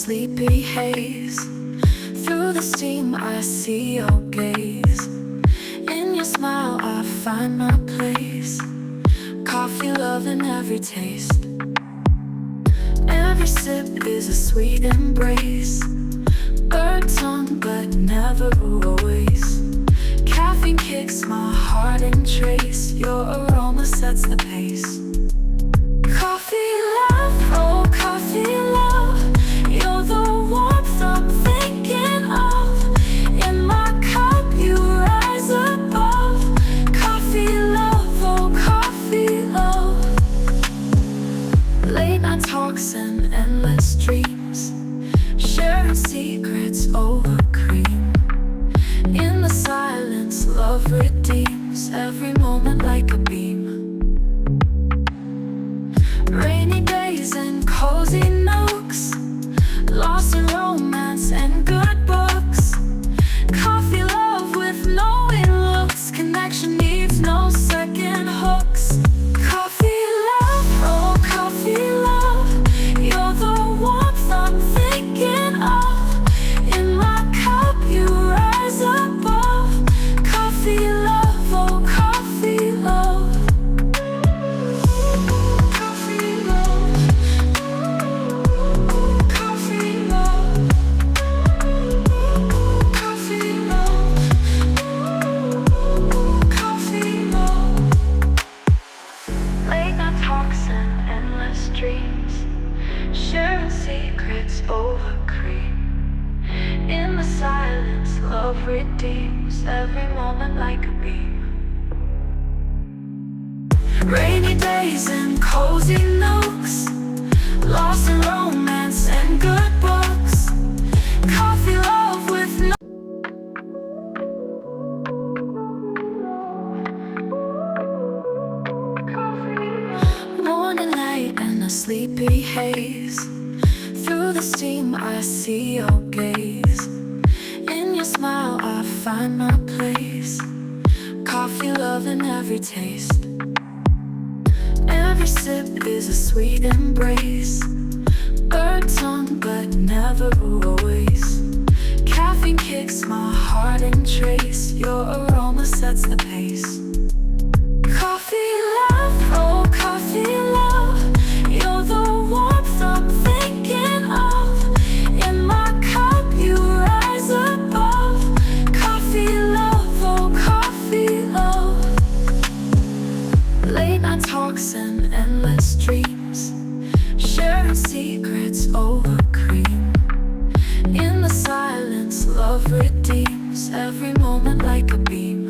sleepy haze. Through the steam I see your gaze. In your smile I find my place. Coffee, love in every taste. Every sip is a sweet embrace. Bird tongue but never always. Caffeine kicks my heart in trace. Your aroma sets the pace. Coffee love, oh coffee love. You're the warmth I'm thinking of. In my cup you rise above. Coffee love, oh coffee love. Late night talks and endless dreams. Sharing secrets over cream. In the silence love redeems. Every moment like a beam. Rainy days and cozy nooks. Lost in romance and good books. Coffee love with knowing looks. Connection needs no second hooks. Coffee love, oh coffee love. You're the warmth I'm thinking of. In my cup you rise above. Coffee love, oh coffee love. Coffee love. Coffee love. Coffee love. Coffee love. Late night talks and endless dreams. Sharing secrets over cream. In the silence love redeems. Every moment like a beam. Rainy days and cozy nooks. Lost in romance and good books. Coffee love with no morning light and a sleepy haze. Through the steam I see your gaze. In your smile I find my place. Coffee, love in every taste. Every sip is a sweet embrace. Bird tongue but never always. Caffeine kicks my heart in trace. Your aroma sets the pace. Coffee love, oh coffee love. You're the warmth I'm thinking of. In my cup you rise above. Coffee love, oh coffee love. Late night talks and endless dreams. Sharing secrets over cream. In the silence love redeems. Every moment like a beam.